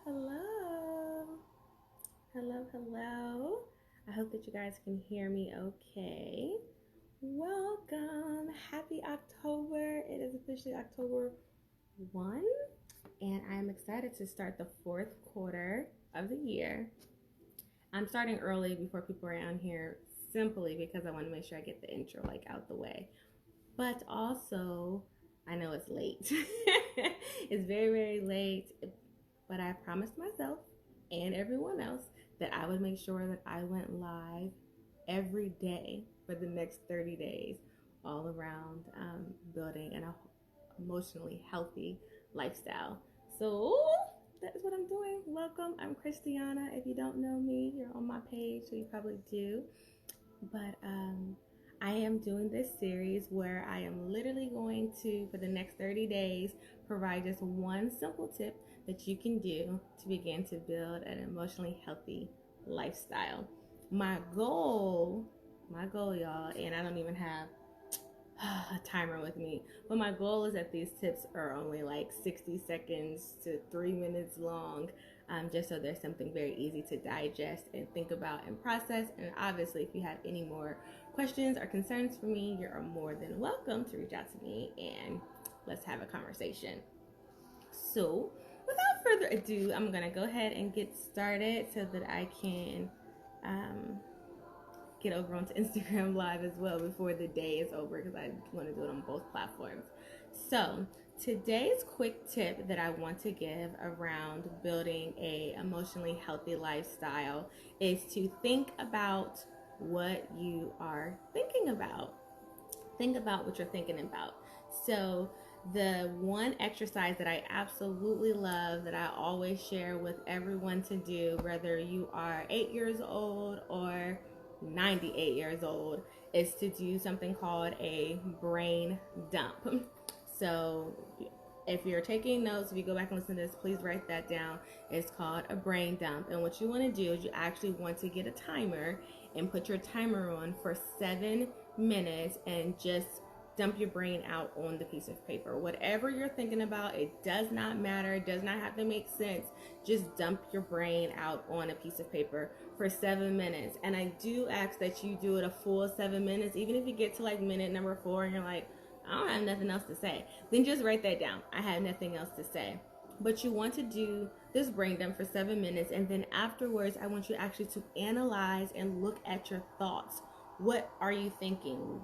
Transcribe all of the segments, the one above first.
Hello. Hello. I hope that you guys can hear me okay. Welcome. Happy October. It is officially October 1, and I'm excited to start the fourth quarter of the year. I'm starting early before people are on here simply because I want to make sure I get the intro out the way. But also, I know it's late. It's very late, but I promised myself and everyone else that I would make sure that I went live every day for the next 30 days, all around building an emotionally healthy lifestyle. So that is what I'm doing. Welcome. I'm Kristiauna. If you don't know me, you're on my page, so you probably do. But I am doing this series where I am literally going to, for the next 30 days, provide just one simple tip that you can do to begin to build an emotionally healthy lifestyle. My goal, y'all, and I don't even have a timer with me, but my goal is that these tips are only like 60 seconds to 3 minutes long, just so there's something very easy to digest and think about and process. And obviously, if you have any more questions or concerns for me, you're more than welcome to reach out to me and let's have a conversation. So, without further ado, I'm gonna go ahead and get started so that I can um, get over onto Instagram Live as well before the day is over, because I want to do it on both platforms. So today's quick tip that I want to give around building a emotionally healthy lifestyle is to think about what you are thinking about. Think about what you're thinking about. So the one exercise that I absolutely love, that I always share with everyone to do, whether you are 8 years old or 98 years old, is to do something called a brain dump. So if you're taking notes, if you go back and listen to this, please write that down. It's called a brain dump. And what you want to do is you actually want to get a timer and put your timer on for 7 minutes and just dump your brain out on the piece of paper. Whatever you're thinking about, it does not matter. It does not have to make sense. Just dump your brain out on a piece of paper for 7 minutes. And I do ask that you do it a full 7 minutes, even if you get to like minute number 4 and you're like, I don't have nothing else to say. Then just write that down. I have nothing else to say. But you want to do this brain dump for 7 minutes, and then afterwards, I want you actually to analyze and look at your thoughts. What are you thinking?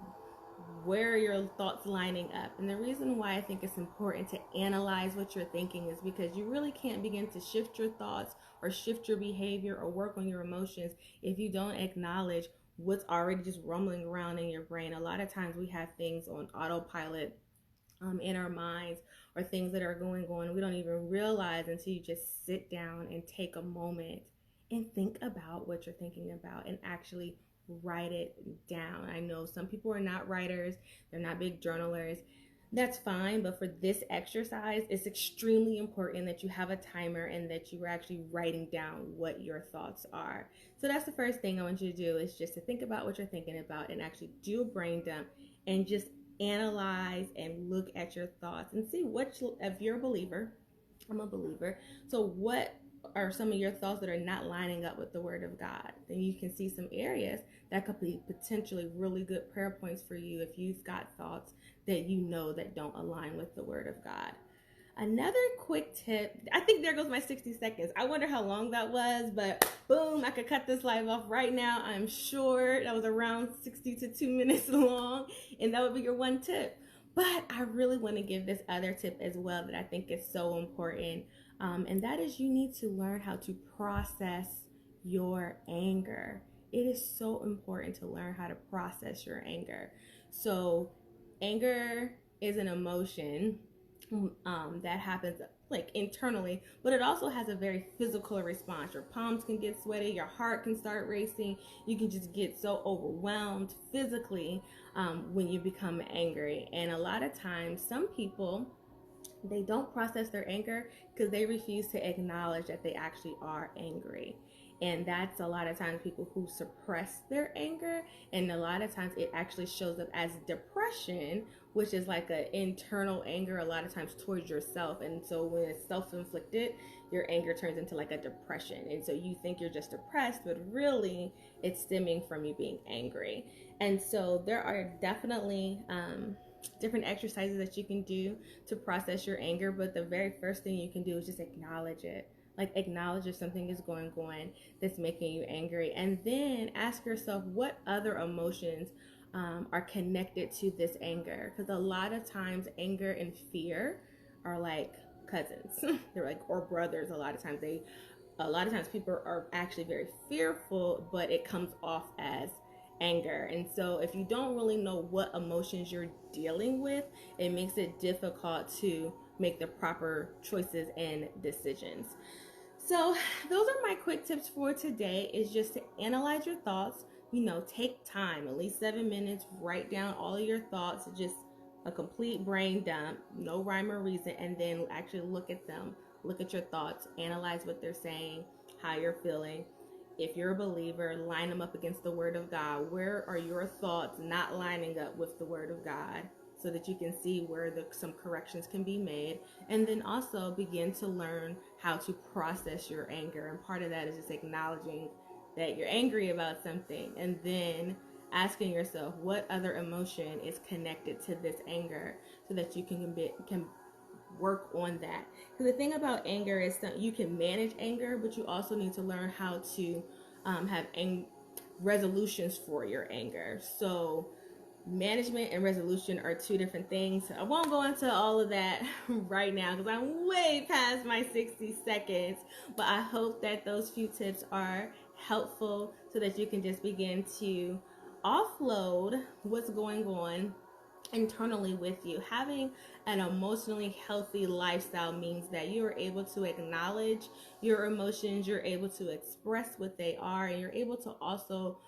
Where are your thoughts lining up? And the reason why I think it's important to analyze what you're thinking is because you really can't begin to shift your thoughts or shift your behavior or work on your emotions if you don't acknowledge what's already just rumbling around in your brain. A lot of times we have things on autopilot in our minds, or things that are going on we don't even realize until you just sit down and take a moment and think about what you're thinking about and actually write it down. I know some people are not writers, they're not big journalers. That's fine, but for this exercise, it's extremely important that you have a timer and that you are actually writing down what your thoughts are. So that's the first thing I want you to do, is just to think about what you're thinking about and actually do a brain dump and just analyze and look at your thoughts and see what, if you're a believer, I'm a believer, so what are some of your thoughts that are not lining up with the word of God? Then you can see some areas that could be potentially really good prayer points for you if you've got thoughts that you know that don't align with the word of God. Another quick tip, I think there goes my 60 seconds. I wonder how long that was, but boom, I could cut this live off right now. I'm sure that was around 60 to 2 minutes long, and that would be your one tip. But I really want to give this other tip as well that I think is so important, and that is you need to learn how to process your anger. It is so important to learn how to process your anger. So anger is an emotion that happens like internally, but it also has a very physical response. Your palms can get sweaty, your heart can start racing, you can just get so overwhelmed physically when you become angry. And a lot of times, some people They don't process their anger because they refuse to acknowledge that they actually are angry. And that's a lot of times people who suppress their anger, and a lot of times it actually shows up as depression, which is like an internal anger a lot of times towards yourself. And so when it's self-inflicted, your anger turns into like a depression, and so you think you're just depressed, but really it's stemming from you being angry. And so there are definitely different exercises that you can do to process your anger, but the very first thing you can do is just acknowledge it. Like, acknowledge if something is going on that's making you angry, and then ask yourself what other emotions are connected to this anger, because a lot of times anger and fear are like cousins. They're like, or brothers. A lot of times people are actually very fearful, but it comes off as anger. And so if you don't really know what emotions you're dealing with, it makes it difficult to make the proper choices and decisions. So those are my quick tips for today, is just to analyze your thoughts. Take time, at least 7 minutes, write down all of your thoughts, just a complete brain dump, no rhyme or reason, and then actually look at them. Look at your thoughts, analyze what they're saying, how you're feeling. If you're a believer, line them up against the Word of God. Where are your thoughts not lining up with the Word of God, so that you can see where some corrections can be made, and then also begin to learn how to process your anger. And part of that is just acknowledging that you're angry about something, and then asking yourself what other emotion is connected to this anger, so that you can work on that. Because the thing about anger is that you can manage anger, but you also need to learn how to have resolutions for your anger. So management and resolution are two different things. I won't go into all of that right now because I'm way past my 60 seconds, but I hope that those few tips are helpful, so that you can just begin to offload what's going on internally with you. Having an emotionally healthy lifestyle means that you are able to acknowledge your emotions, you're able to express what they are, and you're able to also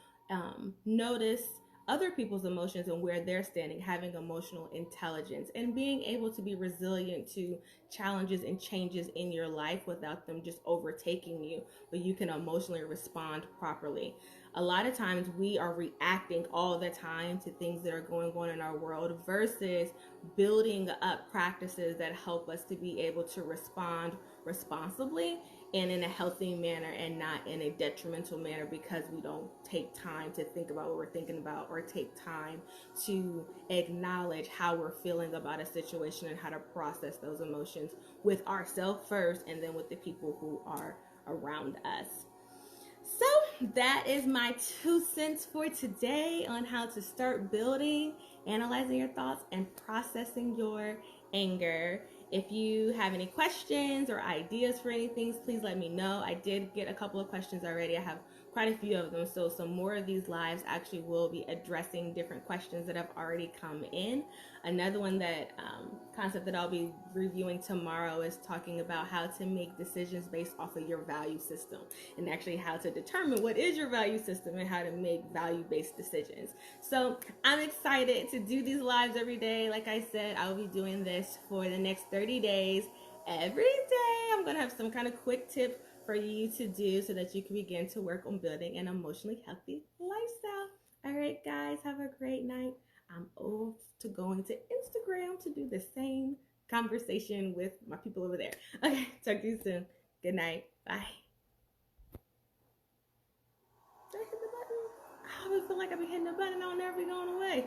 notice other people's emotions and where they're standing, having emotional intelligence, and being able to be resilient to challenges and changes in your life without them just overtaking you, but you can emotionally respond properly. A lot of times we are reacting all the time to things that are going on in our world, versus building up practices that help us to be able to respond responsibly and in a healthy manner, and not in a detrimental manner, because we don't take time to think about what we're thinking about, or take time to acknowledge how we're feeling about a situation and how to process those emotions with ourselves first, and then with the people who are around us. So that is my 2 cents for today on how to start building, analyzing your thoughts, and processing your anger. If you have any questions or ideas for anything, please let me know. I did get a couple of questions already. I have quite a few of them, so some more of these lives actually will be addressing different questions that have already come in. Another one concept that I'll be reviewing tomorrow is talking about how to make decisions based off of your value system, and actually how to determine what is your value system and how to make value-based decisions. So I'm excited to do these lives every day. Like I said, I will be doing this for the next 30 days. Every day I'm going to have some kind of quick tip for you to do, so that you can begin to work on building an emotionally healthy lifestyle. All right, guys, have a great night. I'm off to going to Instagram to do the same conversation with my people over there. Okay, talk to you soon. Good night. Bye. Did I hit the button? I always feel like I've been hitting the button. I'll never be going away.